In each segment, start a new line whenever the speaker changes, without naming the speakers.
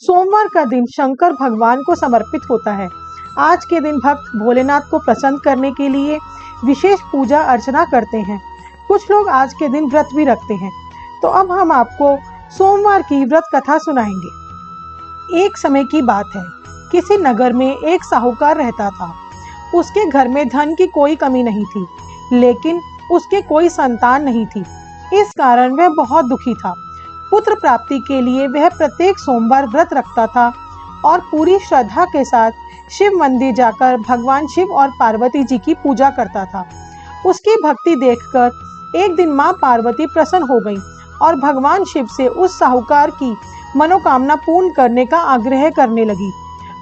सोमवार का दिन शंकर भगवान को समर्पित होता है। आज के दिन भक्त भोलेनाथ को प्रसन्न करने के लिए विशेष पूजा अर्चना करते हैं। कुछ लोग आज के दिन व्रत भी रखते हैं। तो अब हम आपको सोमवार की व्रत कथा सुनाएंगे। एक समय की बात है, किसी नगर में एक साहूकार रहता था। उसके घर में धन की कोई कमी नहीं थी, लेकिन उसके कोई संतान नहीं थी। इस कारण वह बहुत दुखी था। पुत्र प्राप्ति के लिए वह प्रत्येक सोमवार व्रत रखता था और पूरी श्रद्धा के साथ शिव मंदिर जाकर भगवान शिव और पार्वती जी की पूजा करता था। उसकी भक्ति देखकर एक दिन मां पार्वती प्रसन्न हो गईं और भगवान शिव से उस साहूकार की मनोकामना पूर्ण करने का आग्रह करने लगी।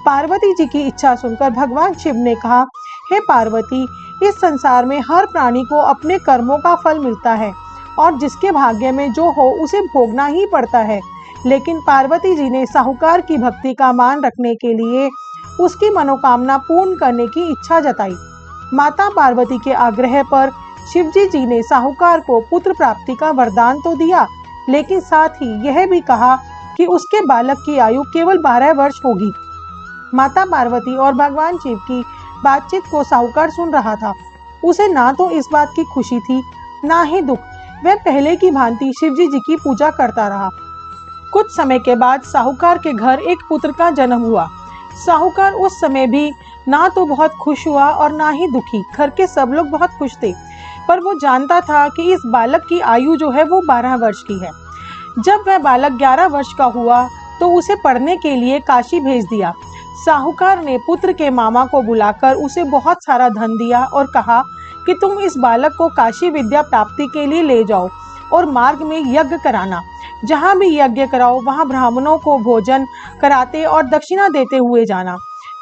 पार्वती जी की इच्छा सुनकर भगवान शिव ने कहा, हे पार्वती, इस संसार में हर प्राणी को अपने कर्मों का फल मिलता है और जिसके भाग्य में जो हो उसे भोगना ही पड़ता है। लेकिन पार्वती जी ने साहूकार की भक्ति का मान रखने के लिए उसकी मनोकामना पूर्ण करने की इच्छा जताई। माता पार्वती के आग्रह पर शिवजी जी ने साहूकार को पुत्र प्राप्ति का वरदान तो दिया, लेकिन साथ ही यह भी कहा कि उसके बालक की आयु केवल 12 वर्ष होगी। माता पार्वती और भगवान शिव की बातचीत को साहूकार सुन रहा था। उसे ना तो इस बात की खुशी थी, ना ही दुख। वह पहले की भांति शिवजी जी की पूजा करता रहा। कुछ समय के बाद साहूकार के घर एक पुत्र का जन्म हुआ। साहूकार उस समय भी ना तो बहुत खुश हुआ और ना ही दुखी। घर के सब लोग बहुत खुश थे, पर वो जानता था कि इस बालक की आयु जो है वो 12 वर्ष की है। जब वह बालक 11 वर्ष का हुआ तो उसे पढ़ने के लिए काशी भेज दिया। साहूकार ने पुत्र के मामा को बुलाकर उसे बहुत सारा धन दिया और कहा कि तुम इस बालक को काशी विद्या प्राप्ति के लिए ले जाओ और मार्ग में यज्ञ कराना। जहाँ भी यज्ञ कराओ वहाँ ब्राह्मणों को भोजन कराते और दक्षिणा देते हुए जाना।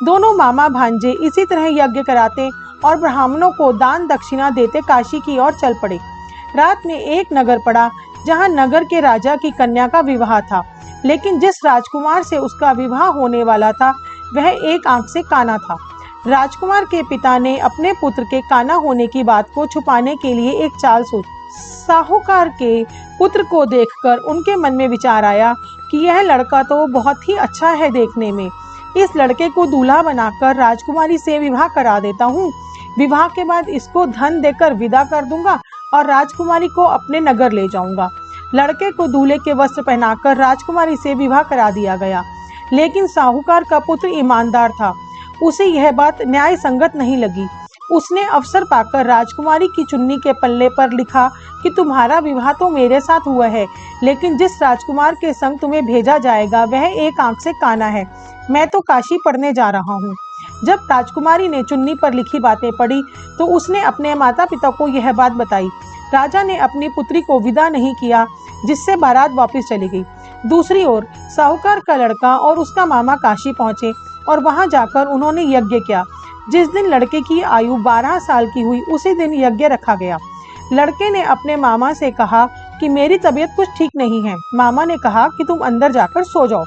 दोनों मामा भांजे इसी तरह यज्ञ कराते और ब्राह्मणों को दान दक्षिणा देते काशी की ओर चल पड़े। रात में एक नगर पड़ा जहाँ नगर के राजा की कन्या का विवाह था, लेकिन जिस राजकुमार से उसका विवाह होने वाला था वह एक आंख से काना था। राजकुमार के पिता ने अपने पुत्र के काना होने की बात को छुपाने के लिए एक चाल सोची। साहूकार के पुत्र को देखकर उनके मन में विचार आया कि यह लड़का तो बहुत ही अच्छा है देखने में। इस लड़के को दूल्हा बनाकर राजकुमारी से विवाह करा देता हूँ। विवाह के बाद इसको धन देकर विदा कर दूंगा और राजकुमारी को अपने नगर ले जाऊंगा। लड़के को दूल्हे के वस्त्र पहनाकर राजकुमारी से विवाह करा दिया गया, लेकिन साहूकार का पुत्र ईमानदार था। उसे यह बात न्याय संगत नहीं लगी। उसने अवसर पाकर राजकुमारी की चुन्नी के पल्ले पर लिखा कि तुम्हारा विवाह तो मेरे साथ हुआ है, लेकिन जिस राजकुमार के संग तुम्हें भेजा जाएगा वह एक आंख से काना है। मैं तो काशी पढ़ने जा रहा हूँ। जब राजकुमारी ने चुन्नी पर लिखी बातें पढ़ी तो उसने अपने माता पिता को यह बात बताई। राजा ने अपनी पुत्री को विदा नहीं किया, जिससे बारात वापस चली गई। दूसरी ओर साहूकार का लड़का और उसका मामा काशी पहुंचे और वहां जाकर उन्होंने यज्ञ किया। जिस दिन लड़के की आयु 12 साल की हुई उसी दिन यज्ञ रखा गया। लड़के ने अपने मामा से कहा कि मेरी तबीयत कुछ ठीक नहीं है। मामा ने कहा कि तुम अंदर जाकर सो जाओ।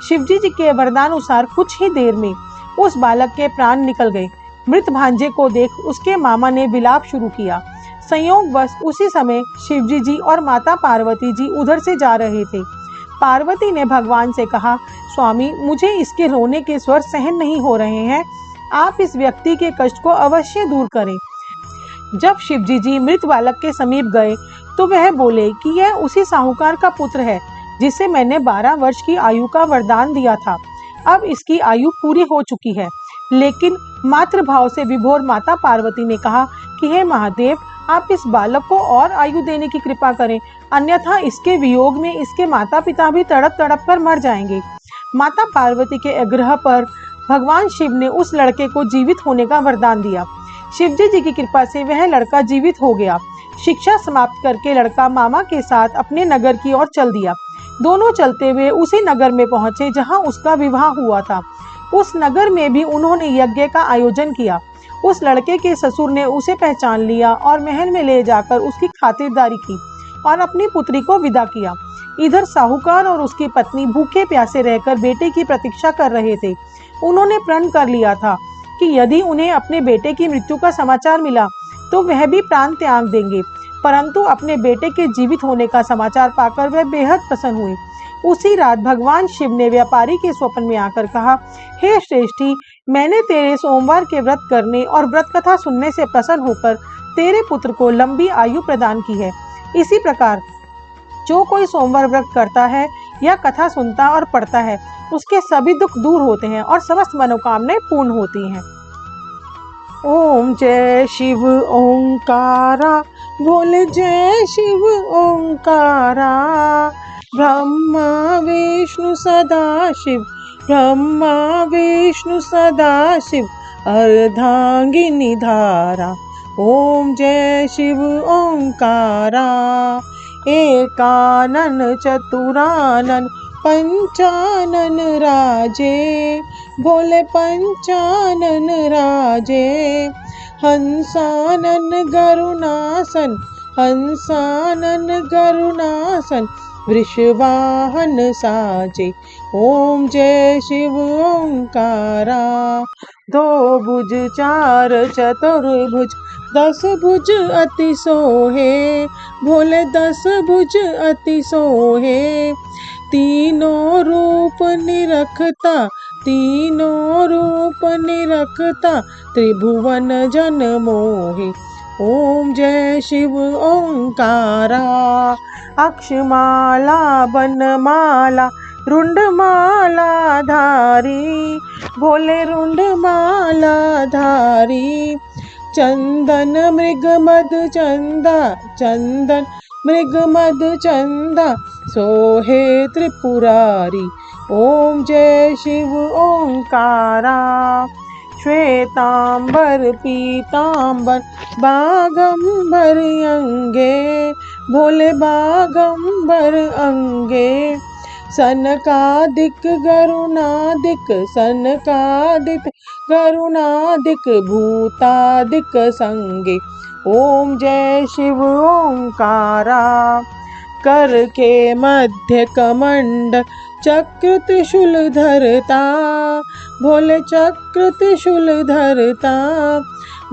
शिवजी जी के वरदानुसार कुछ ही देर में उस बालक के प्राण निकल गए। मृत भांजे को देख उसके मामा ने विलाप शुरू किया। संयोगवश उसी समय शिवजी जी और माता पार्वती जी उधर से जा रहे थे। पार्वती ने भगवान से कहा, स्वामी, मुझे इसके रोने के स्वर सहन नहीं हो रहे हैं। आप इस व्यक्ति के कष्ट को अवश्य दूर करें। जब शिवजी जी मृत बालक के समीप गए तो वह बोले कि यह उसी साहूकार का पुत्र है जिसे मैंने 12 वर्ष की आयु का वरदान दिया था। अब इसकी आयु पूरी हो चुकी है। लेकिन मातृभाव से विभोर माता पार्वती ने कहा कि हे महादेव, आप इस बालक को और आयु देने की कृपा करें, अन्यथा इसके वियोग में इसके माता पिता भी तड़प तड़प कर मर जाएंगे। माता पार्वती के आग्रह पर भगवान शिव ने उस लड़के को जीवित होने का वरदान दिया। शिवजी जी की कृपा से वह लड़का जीवित हो गया। शिक्षा समाप्त करके लड़का मामा के साथ अपने नगर की ओर चल दिया। दोनों चलते हुए उसी नगर में पहुंचे जहां उसका विवाह हुआ था। उस नगर में भी उन्होंने यज्ञ का आयोजन किया। उस लड़के के ससुर ने उसे पहचान लिया और महल में ले जाकर उसकी खातिरदारी की और अपनी पुत्री को विदा किया। इधर साहूकार और उसकी पत्नी भूखे प्यासे रहकर बेटे की प्रतीक्षा कर रहे थे। उन्होंने प्रण कर लिया था कि यदि उन्हें अपने बेटे की मृत्यु का समाचार मिला तो वह भी प्राण त्याग देंगे, परंतु अपने बेटे के जीवित होने का समाचार पाकर वह बेहद प्रसन्न हुए। उसी रात भगवान शिव ने व्यापारी के स्वप्न में आकर कहा, हे श्रेष्ठी, मैंने तेरे सोमवार के व्रत करने और व्रत कथा सुनने से प्रसन्न होकर तेरे पुत्र को लंबी आयु प्रदान की है। इसी प्रकार जो कोई सोमवार व्रत करता है या कथा सुनता और पढ़ता है, उसके सभी दुख दूर होते हैं और समस्त मनोकामनाएं पूर्ण होती हैं। ओम जय शिव ओंकारा, बोले जय शिव ओंकारा। ब्रह्मा विष्णु सदाशिव, ब्रह्मा विष्णु सदाशिव, अर्धांगिनी धारा। ओम जय शिव ओंकारा। एकानन चतुरानन पंचानन राजे, बोले पंचानन राजे। हंसानन गरुणासन, हंसानन गरुणासन, वृषवाहन साजे। ओम जय शिव ओंकारा। दो भुज चार चतुर्भुज, 10 भुज अति सोहे, भोले 10 भुज अति सोहे। तीनों रूप निरखता, तीनों रूप निरखता, त्रिभुवन जन मोहे। ओम जय शिव ओंकारा। अक्षमाला बनमाला, रुंडमाला धारी, भोले रुंडमाला धारी। चंदन मृग मद चंदा, चंदन मृग मद चंदा, सोहे त्रिपुरारी। ओम जय शिव ओंकारा। श्वेतांबर पीतांबर, बागंबर अंगे, भोले बागंबर अंगे। सनकादिक गरुणादिक, सनकादिक गरुणादिक, भूतादिक संगे। ओम जय शिव ओंकारा। कर के मध्य कमंड, चक्र त्रिशूल धरता, भोले चक्र त्रिशूल धरता।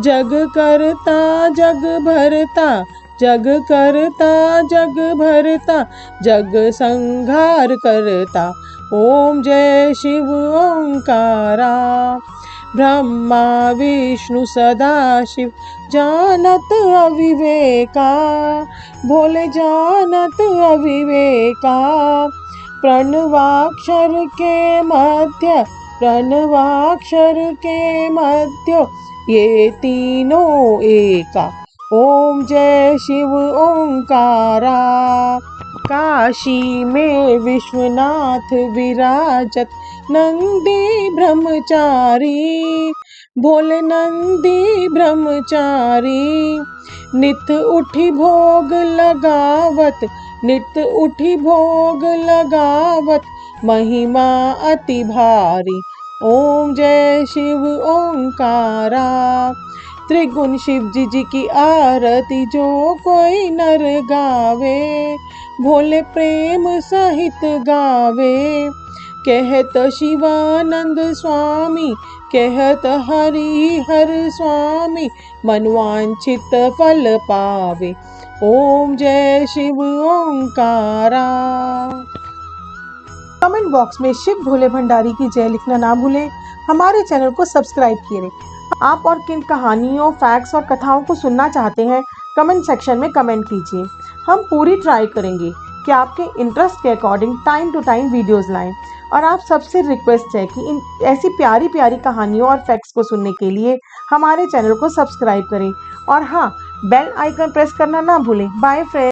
जग करता जग भरता, जग करता जग भरता, जग संहार करता। ओम जय शिव ओंकारा। ब्रह्मा विष्णु सदाशिव, जानत अविवेका, भोले जानत अविवेका। प्रणवाक्षर के मध्य, प्रणवाक्षर के मध्य, ये तीनों एका। ओम जय शिव ओंकारा। काशी में विश्वनाथ विराजत, नंदी ब्रह्मचारी, भोले नंदी ब्रह्मचारी। नित उठी भोग लगावत, नित उठी भोग लगावत, महिमा अति भारी। ओम जय शिव ओंकारा। त्रिगुण शिव जी की आरती जो कोई नर गावे, भोले प्रेम सहित गावे। कहत शिवानंद स्वामी, कहत हरि हर स्वामी, मनवांछित फल पावे। ओम जय शिव ओंकारा। कमेंट बॉक्स में शिव भोले भंडारी की जय लिखना ना भूलें। हमारे चैनल को सब्सक्राइब करें। आप और किन कहानियों, फैक्ट्स और कथाओं को सुनना चाहते हैं, कमेंट सेक्शन में कमेंट कीजिए। हम पूरी ट्राई करेंगे कि आपके इंटरेस्ट के according time to time videos लाएं। और आप सबसे रिक्वेस्ट है कि इन ऐसी प्यारी प्यारी कहानियों और फैक्ट्स को सुनने के लिए हमारे चैनल को सब्सक्राइब करें। और हाँ, बेल आइकन प्रेस करना ना भूलें। Bye friends.